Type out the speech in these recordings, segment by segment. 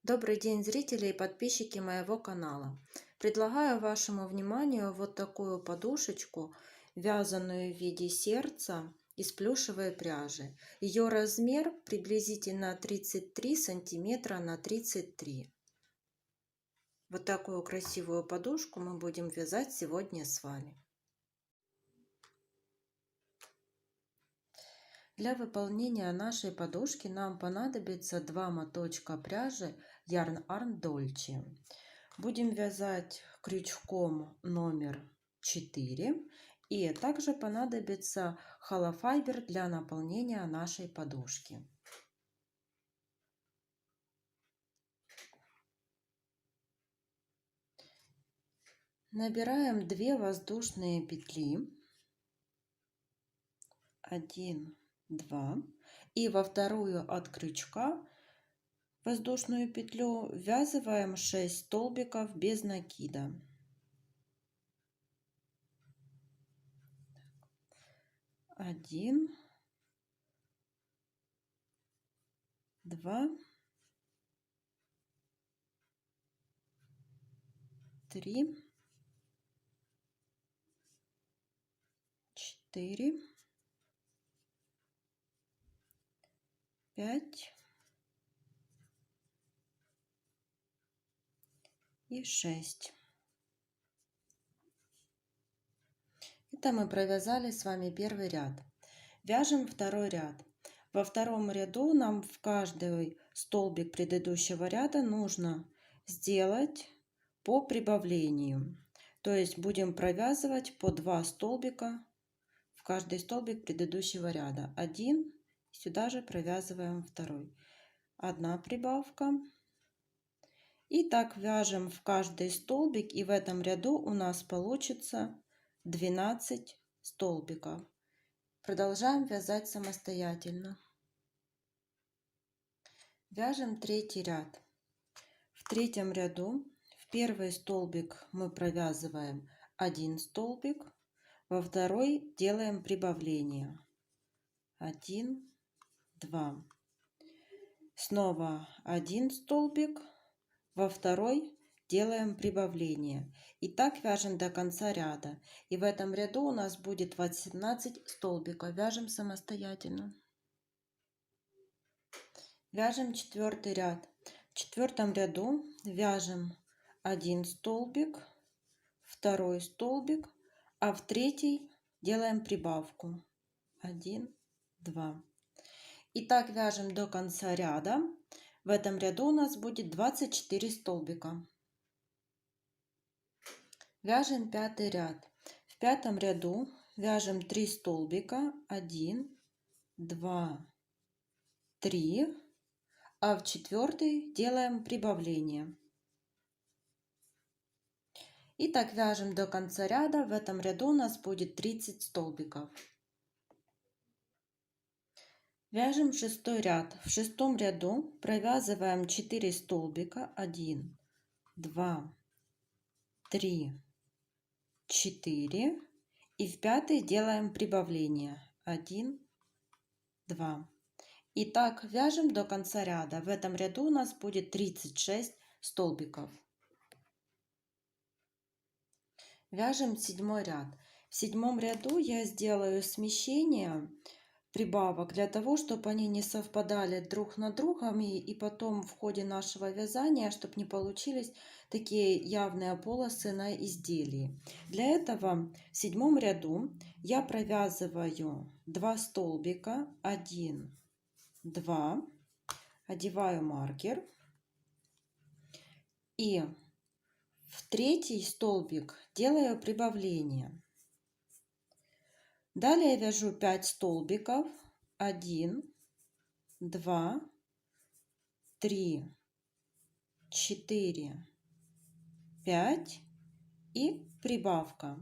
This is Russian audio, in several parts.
Добрый день, зрители и подписчики моего канала. Предлагаю вашему вниманию вот такую подушечку, вязаную в виде сердца из плюшевой пряжи. Ее размер приблизительно 33 сантиметра на 33. Вот такую красивую подушку мы будем вязать сегодня с вами. Для выполнения нашей подушки нам понадобится 2 моточка пряжи Yarn Arn Dolce. Будем вязать крючком номер 4. И также понадобится холофайбер для наполнения нашей подушки. Набираем 2 воздушные петли. 1, 2. И во вторую от крючка воздушную петлю ввязываем 6 столбиков без накида. 1, 2, 3, 4, 5 и 6. Это мы провязали с вами первый ряд. Вяжем второй ряд. Во втором ряду нам в каждый столбик предыдущего ряда нужно сделать по прибавлению. То есть будем провязывать по 2 столбика в каждый столбик предыдущего ряда. Один, сюда же провязываем второй. Одна прибавка. И так вяжем в каждый столбик, и в этом ряду у нас получится 12 столбиков. Продолжаем вязать самостоятельно. Вяжем третий ряд. В третьем ряду в первый столбик мы провязываем 1 столбик, во второй делаем прибавление. 1, 2. Снова 1 столбик, во второй делаем прибавление. И так вяжем до конца ряда. И в этом ряду у нас будет 18 столбиков. Вяжем самостоятельно. Вяжем четвертый ряд. В четвертом ряду вяжем 1 столбик, второй столбик, а в третий делаем прибавку. 1, 2. И так вяжем до конца ряда. В этом ряду у нас будет 24 столбика. Вяжем пятый ряд. В пятом ряду вяжем 3 столбика. 1, 2, 3. А в четвертый делаем прибавление. И так вяжем до конца ряда. В этом ряду у нас будет 30 столбиков. Вяжем шестой ряд. В шестом ряду провязываем 4 столбика. 1, 2, 3, 4. И в пятый делаем прибавление. 1, 2. И так вяжем до конца ряда. В этом ряду у нас будет 36 столбиков. Вяжем седьмой ряд. В седьмом ряду я сделаю смещение прибавок для того, чтобы они не совпадали друг над другом, и потом в ходе нашего вязания, чтобы не получились такие явные полосы на изделии. Для этого в седьмом ряду я провязываю 2 столбика. 1, 2. Одеваю маркер. И в третий столбик делаю прибавление. Далее вяжу 5 столбиков. 1, 2, 3, 4, 5 и прибавка.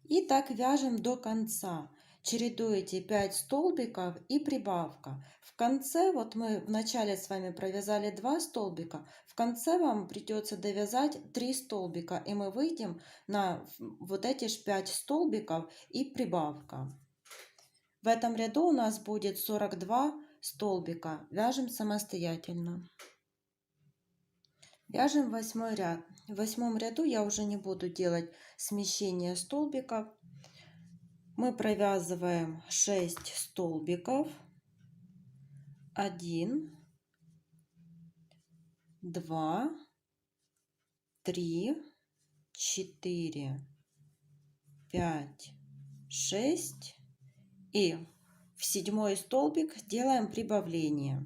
И так вяжем до конца. Чередуете 5 столбиков и прибавка. В конце, вот мы в начале с вами провязали 2 столбика, в конце вам придется довязать 3 столбика, и мы выйдем на вот эти же 5 столбиков и прибавка. В этом ряду у нас будет 42 столбика вяжем самостоятельно. Вяжем 8 ряд. В 8 ряду я уже не буду делать смещение столбиков. Мы провязываем 6 столбиков. 1, 2, 3, 4, 5, 6. И в 7 столбик делаем прибавление.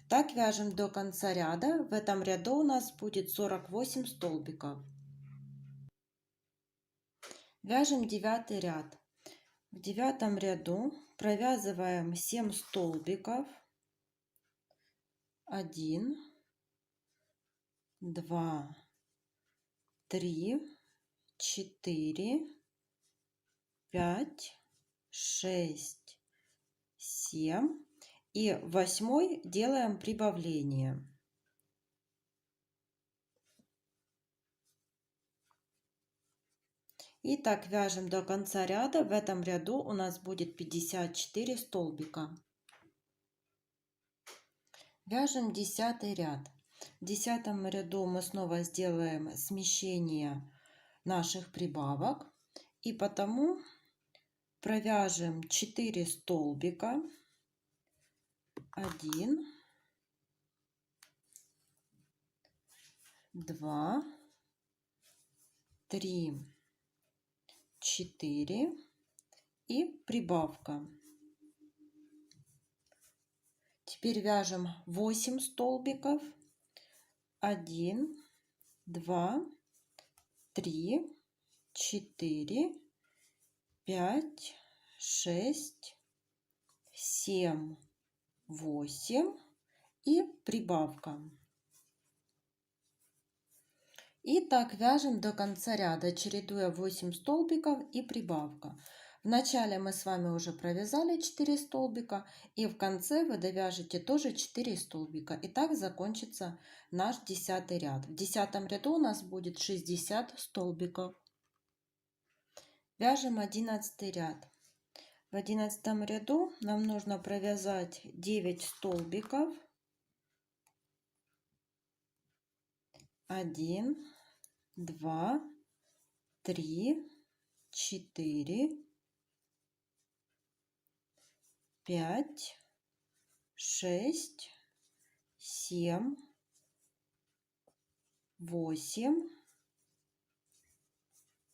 Так вяжем до конца ряда. В этом ряду у нас будет 48 столбиков. Вяжем 9 ряд. В 9 ряду провязываем 7 столбиков. 1, 2, 3, 4, 5, 6, 7. И в 8 делаем прибавление. И так вяжем до конца ряда. В этом ряду у нас будет 54 столбика. Вяжем 10 ряд. В 10 ряду мы снова сделаем смещение наших прибавок. И потому провяжем 4 столбика. 1, 2, 3, 4 и прибавка. Теперь вяжем 8 столбиков. 1, 2, 3, 4, 5, 6, 7, 8 и прибавка. И так вяжем до конца ряда, чередуя 8 столбиков и прибавка. Вначале мы с вами уже провязали 4 столбика, и в конце вы довяжете тоже 4 столбика. И так закончится наш 10 ряд. В 10 ряду у нас будет 60 столбиков. Вяжем 11 ряд. В 11 ряду нам нужно провязать 9 столбиков. 1, 2, 3, 4, 5, 6, 7, 8,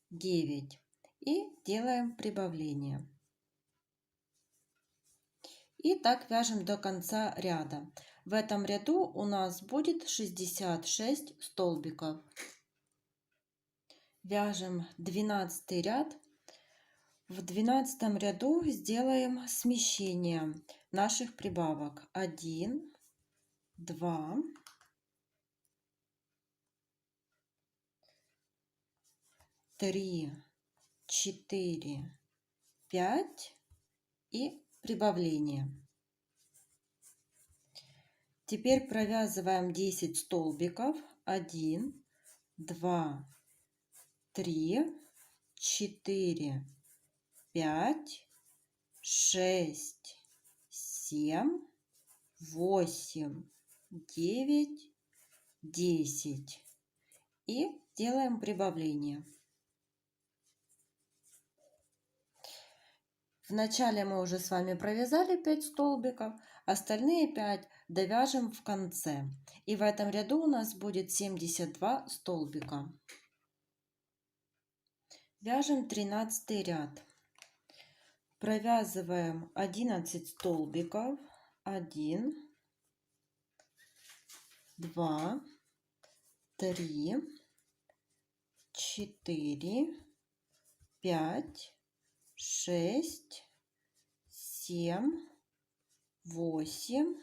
9. И делаем прибавление. И так вяжем до конца ряда. В этом ряду у нас будет 66 столбиков. Вяжем 12 ряд. В 12 ряду сделаем смещение наших прибавок. 1, 2, 3, 4, 5 и прибавление. Теперь провязываем 10 столбиков. 1, 2, 3, 4, 5, 6, 7, 8, 9, 10. И делаем прибавление. Вначале мы уже с вами провязали 5 столбиков, остальные 5 довяжем в конце. И в этом ряду у нас будет 72 столбика. Вяжем 13 ряд. Провязываем 11 столбиков. 1, 2, 3, 4, 5, 6, 7, 8,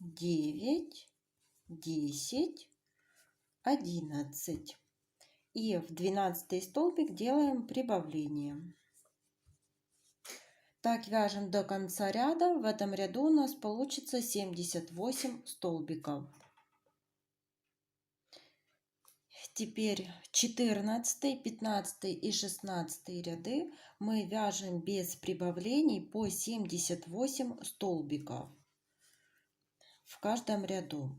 9, 10, 11. И в 12 столбик делаем прибавление. Так вяжем до конца ряда. В этом ряду у нас получится 78 столбиков. Теперь 14, 15 и 16 ряды мы вяжем без прибавлений по 78 столбиков в каждом ряду.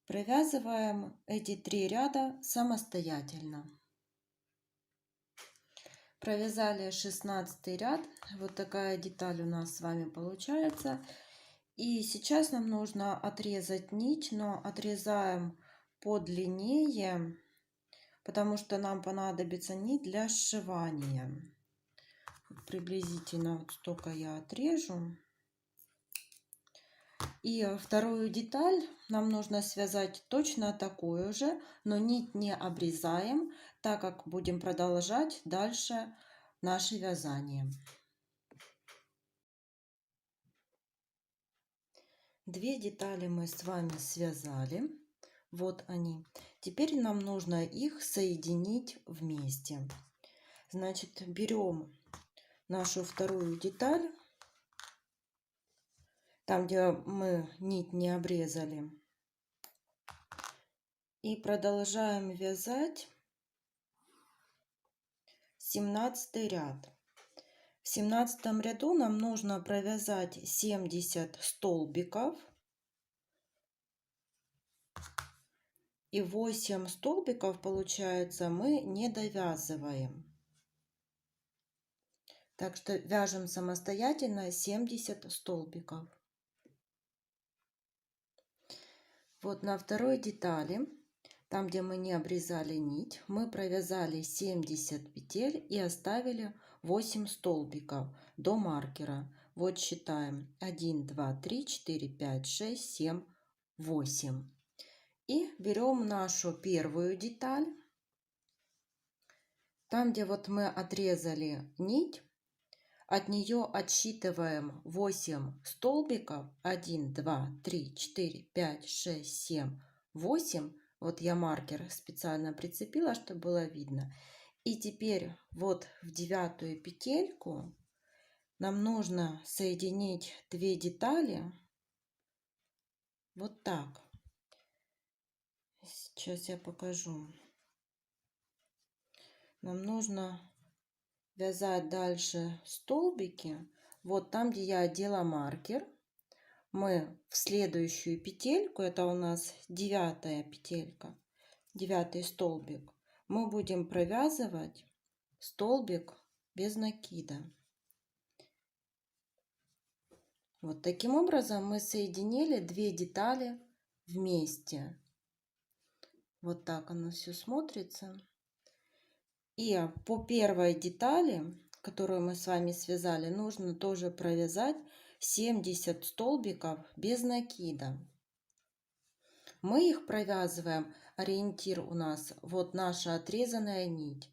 Провязываем эти 3 ряда самостоятельно. Провязали 16 ряд. Вот такая деталь у нас с вами получается. И сейчас нам нужно отрезать нить, но отрезаем подлиннее, потому что нам понадобится нить для сшивания. Приблизительно вот столько я отрежу. И вторую деталь нам нужно связать точно такую же, но нить не обрезаем, так как будем продолжать дальше наше вязание. Две детали мы с вами связали. Вот они. Теперь нам нужно их соединить вместе. Значит, берем нашу вторую деталь, там, где мы нить не обрезали, и продолжаем вязать 17 ряд. В 17 ряду нам нужно провязать 70 столбиков и 8 столбиков, получается, мы не довязываем. Так что вяжем самостоятельно 70 столбиков. Вот на второй детали, там, где мы не обрезали нить, мы провязали 70 петель и оставили 8 столбиков до маркера. Вот считаем 1, 2, 3, 4, 5, 6, 7, 8. И берем нашу первую деталь. Там, где вот мы отрезали нить, от нее отсчитываем 8 столбиков. 1, 2, 3, 4, 5, 6, 7, 8. Вот я маркер специально прицепила, чтобы было видно. И теперь вот в 9 петельку нам нужно соединить 2 детали. Вот так. Сейчас я покажу. Нам нужно вязать дальше столбики. Вот там, где я одела маркер, мы в следующую петельку, это у нас 9 петелька, 9 столбик, мы будем провязывать столбик без накида. Вот таким образом мы соединили 2 детали вместе. Вот так оно все смотрится. И по первой детали, которую мы с вами связали, нужно тоже провязать 70 столбиков без накида. Мы их провязываем, ориентир у нас вот наша отрезанная нить.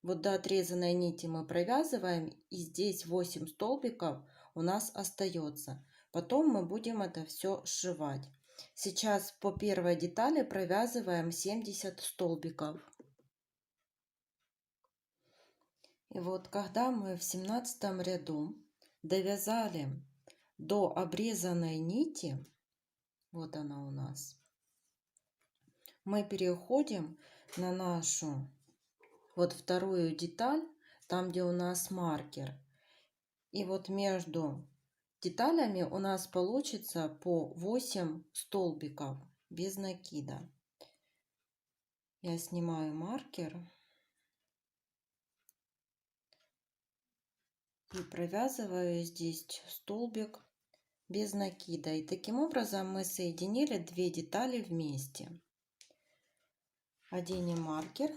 Вот до отрезанной нити мы провязываем, и здесь 8 столбиков у нас остается. Потом мы будем это все сшивать. Сейчас по первой детали провязываем 70 столбиков. И вот когда мы в 17 ряду довязали до обрезанной нити, вот она у нас, мы переходим на нашу вот вторую деталь, там, где у нас маркер. И вот между деталями у нас получится по 8 столбиков без накида. Я снимаю маркер и провязываю здесь столбик без накида. И таким образом мы соединили 2 детали вместе. Оденем маркер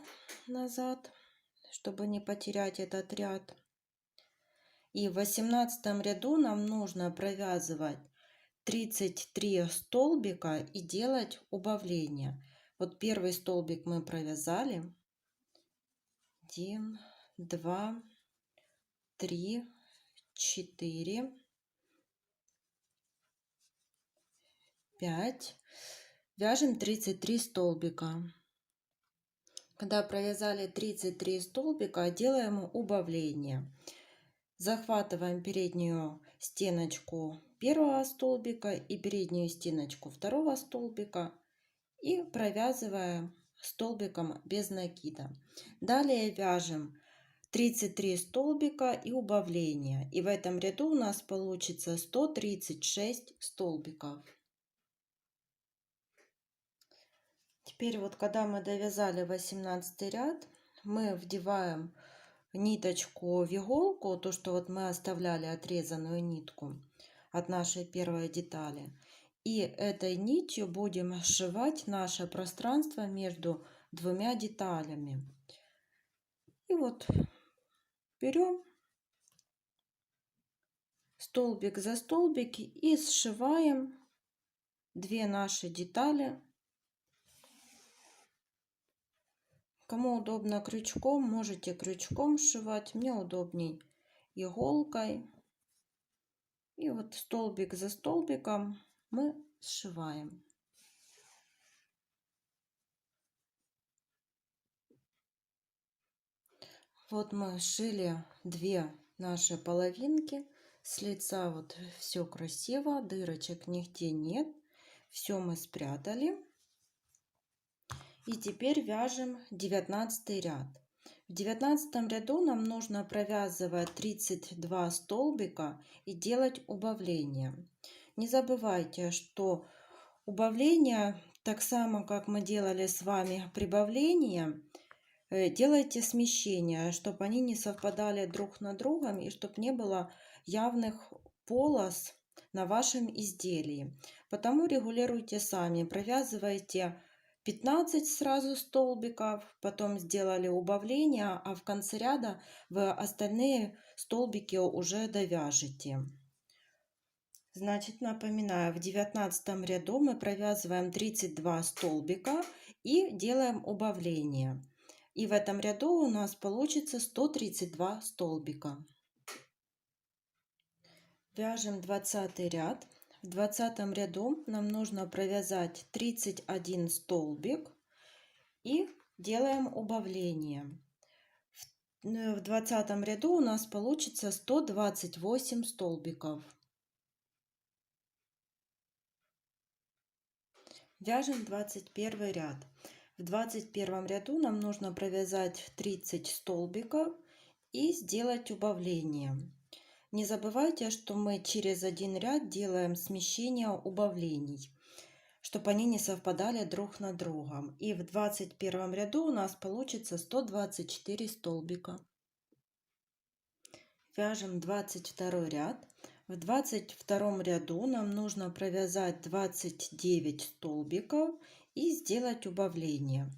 назад, чтобы не потерять этот ряд. И в 18 ряду нам нужно провязывать 33 столбика и делать убавление. Вот первый столбик мы провязали. 1, 2, 3, 4, 5. Вяжем 33 столбика. Когда провязали 33 столбика, делаем убавление. Захватываем переднюю стеночку первого столбика и переднюю стеночку второго столбика и провязываем столбиком без накида. Далее вяжем 33 столбика и убавление. И в этом ряду у нас получится 136 столбиков. Теперь вот когда мы довязали 18 ряд, мы вдеваем ниточку в иголку, то что вот мы оставляли отрезанную нитку от нашей первой детали. И этой нитью будем сшивать наше пространство между двумя деталями. И вот берем столбик за столбик и сшиваем две наши детали. Кому удобно крючком, можете крючком сшивать. Мне удобней иголкой. И вот столбик за столбиком мы сшиваем. Вот мы сшили две наши половинки. С лица вот все красиво, дырочек нигде нет. Все мы спрятали. И теперь вяжем 19 ряд. В 19 ряду нам нужно провязывать 32 столбика и делать убавление. Не забывайте, что убавление, так само как мы делали с вами прибавление, делайте смещение, чтобы они не совпадали друг на другом и чтобы не было явных полос на вашем изделии. Потому регулируйте сами, провязывайте 15 сразу столбиков, потом сделали убавление, а в конце ряда вы остальные столбики уже довяжете. Значит, напоминаю, в 19 ряду мы провязываем 32 столбика и делаем убавление. И в этом ряду у нас получится 132 столбика. Вяжем 20 ряд. В 20 ряду нам нужно провязать 31 столбик и делаем убавление. В 20 ряду у нас получится 128 столбиков. Вяжем 21 ряд. В 21 ряду нам нужно провязать 30 столбиков и сделать убавление. Не забывайте, что мы через один ряд делаем смещение убавлений, чтобы они не совпадали друг на другом. И в 21 ряду у нас получится 124 столбика. Вяжем 22 ряд. В 22 ряду нам нужно провязать 29 столбиков и сделать убавление.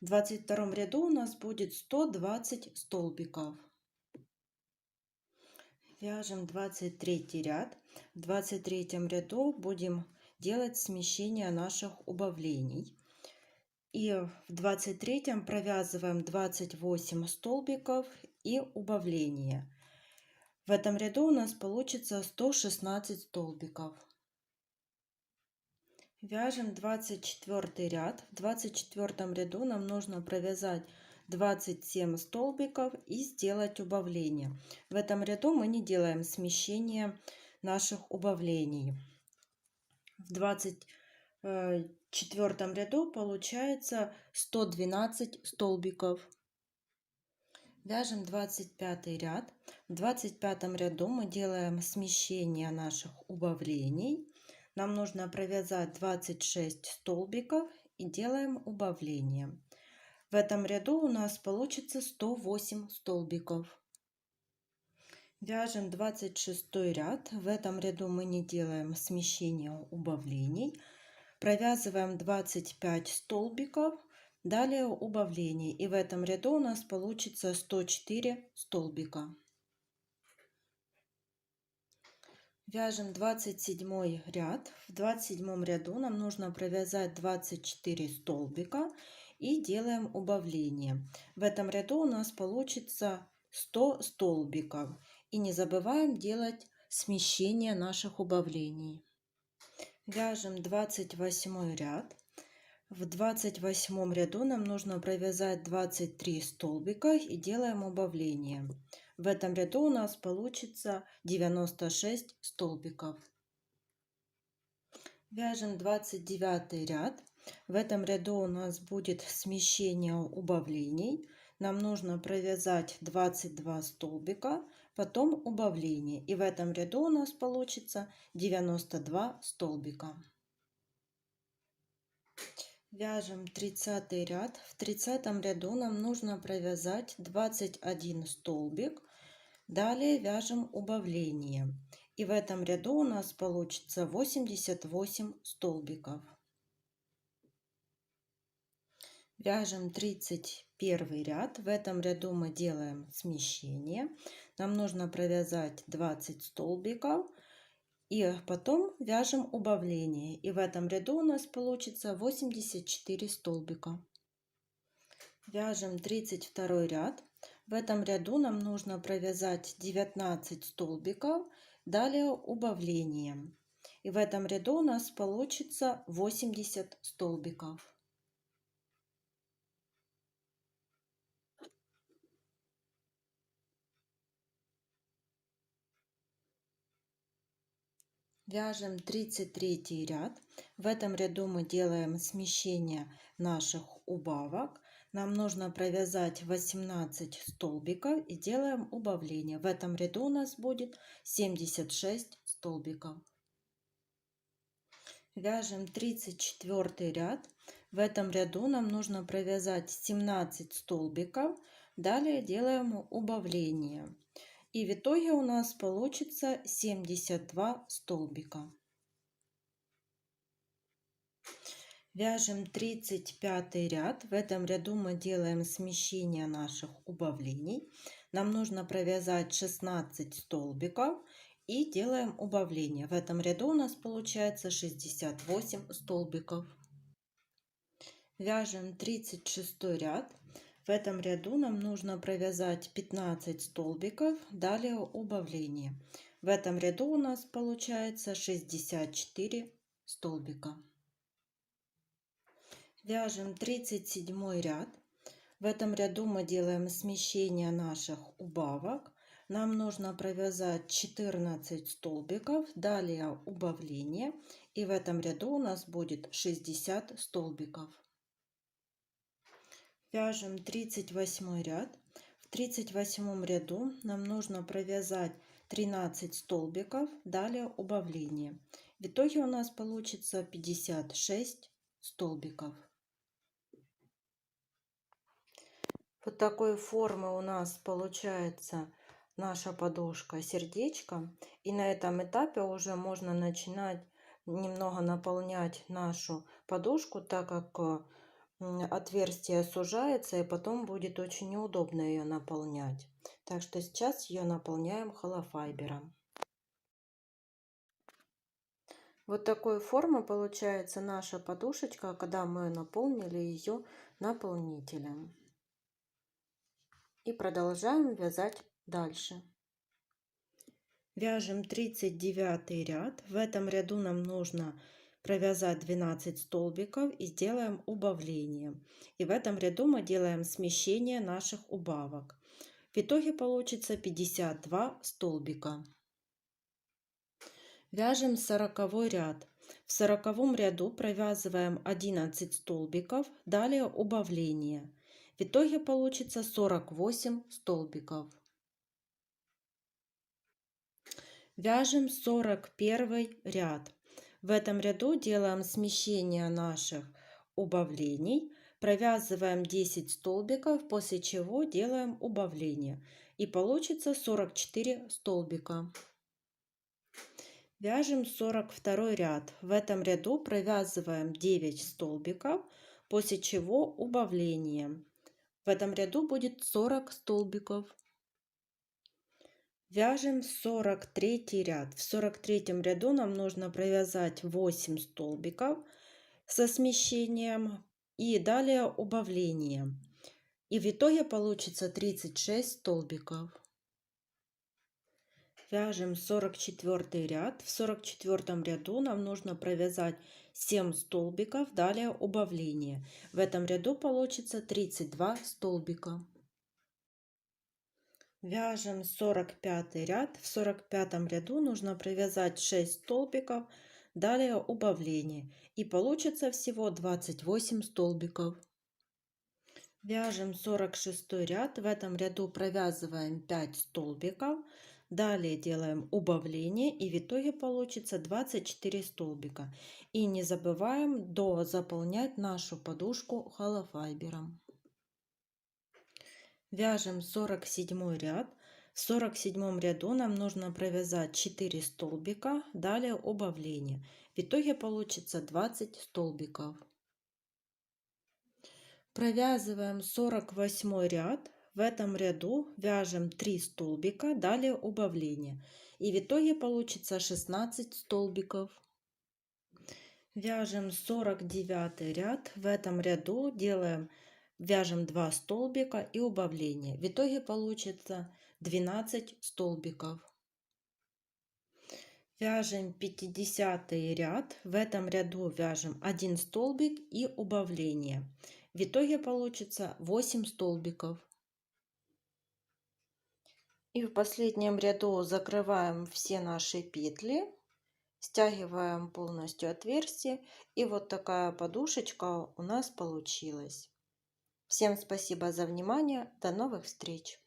В 22 ряду у нас будет 120 столбиков. Вяжем 23 ряд. В 23 ряду будем делать смещение наших убавлений. И в 23 провязываем 28 столбиков и убавление. В этом ряду у нас получится 116 столбиков. Вяжем 24 ряд. В 24 ряду нам нужно провязать 27 столбиков и сделать убавление. В этом ряду мы не делаем смещение наших убавлений. В 24 ряду получается 112 столбиков. Вяжем 25 ряд. В 25 ряду мы делаем смещение наших убавлений. Нам нужно провязать 26 столбиков и делаем убавление. В этом ряду у нас получится 108 столбиков. Вяжем 26 ряд. В этом ряду мы не делаем смещения убавлений. Провязываем 25 столбиков. Далее убавление. И в этом ряду у нас получится 104 столбика. Вяжем 27 ряд. В 27 ряду нам нужно провязать 24 столбика и делаем убавление. В этом ряду у нас получится 100 столбиков. И не забываем делать смещение наших убавлений. Вяжем 28 ряд. В 28 ряду нам нужно провязать 23 столбика и делаем убавление. В этом ряду у нас получится 96 столбиков. Вяжем 29 ряд. В этом ряду у нас будет смещение убавлений. Нам нужно провязать 22 столбика, потом убавление. И в этом ряду у нас получится 92 столбика. Вяжем 30 ряд. В 30 ряду нам нужно провязать 21 столбик. Далее вяжем убавление. И в этом ряду у нас получится 88 столбиков. Вяжем 31 ряд. В этом ряду мы делаем смещение. Нам нужно провязать 20 столбиков. И потом вяжем убавление. И в этом ряду у нас получится 84 столбика. Вяжем 32 ряд. В этом ряду нам нужно провязать 19 столбиков. Далее убавление. И в этом ряду у нас получится 80 столбиков. Вяжем 33 ряд. В этом ряду мы делаем смещение наших убавок. Нам нужно провязать 18 столбиков и делаем убавление. В этом ряду у нас будет 76 столбиков. Вяжем 34 ряд. В этом ряду нам нужно провязать 17 столбиков. Далее делаем убавление. И в итоге у нас получится 72 столбика. Вяжем 35 ряд. В этом ряду мы делаем смещение наших убавлений. Нам нужно провязать 16 столбиков и делаем убавление. В этом ряду у нас получается 68 столбиков. Вяжем 36 ряд. В этом ряду нам нужно провязать 15 столбиков, далее убавление. В этом ряду у нас получается 64 столбика. Вяжем 37 ряд. В этом ряду мы делаем смещение наших убавок. Нам нужно провязать 14 столбиков, далее убавление. И в этом ряду у нас будет 60 столбиков. Вяжем 38 ряд. В 38 ряду нам нужно провязать 13 столбиков, далее убавление. В итоге у нас получится 56 столбиков. Вот такой формы у нас получается наша подушка сердечко. И на этом этапе уже можно начинать немного наполнять нашу подушку, так как отверстие сужается, и потом будет очень неудобно ее наполнять. Так что сейчас ее наполняем холофайбером. Вот такой формы получается наша подушечка, когда мы наполнили ее наполнителем. И продолжаем вязать дальше. Вяжем 39 ряд. В этом ряду нам нужно провязать 12 столбиков и сделаем убавление. И в этом ряду мы делаем смещение наших убавок. В итоге получится 52 столбика. Вяжем 40 ряд. В 40 ряду провязываем 11 столбиков, далее убавление. В итоге получится 48 столбиков. Вяжем 41 ряд. В этом ряду делаем смещение наших убавлений, провязываем 10 столбиков, после чего делаем убавление. И получится 44 столбика. Вяжем 42 ряд. В этом ряду провязываем 9 столбиков, после чего убавление. В этом ряду будет 40 столбиков. Вяжем 43 ряд. В 43 ряду нам нужно провязать 8 столбиков со смещением и далее убавление. И в итоге получится 36 столбиков. Вяжем 44 ряд. В 44 ряду нам нужно провязать 7 столбиков, далее убавление. В этом ряду получится 32 столбика. Вяжем 45 ряд. В 45 ряду нужно провязать 6 столбиков, далее убавление. И получится всего 28 столбиков. Вяжем 46 ряд. В этом ряду провязываем 5 столбиков. Далее делаем убавление и в итоге получится 24 столбика. И не забываем дозаполнять нашу подушку холофайбером. Вяжем 47 ряд. В 47 ряду нам нужно провязать 4 столбика, далее убавление. В итоге получится 20 столбиков. Провязываем 48 ряд. В этом ряду вяжем 3 столбика, далее убавление. И в итоге получится 16 столбиков. Вяжем 49 ряд. В этом ряду вяжем 2 столбика и убавление. В итоге получится 12 столбиков. Вяжем 50 ряд. В этом ряду вяжем 1 столбик и убавление. В итоге получится 8 столбиков. И в последнем ряду закрываем все наши петли, стягиваем полностью отверстие, и вот такая подушечка у нас получилась. Всем спасибо за внимание, до новых встреч!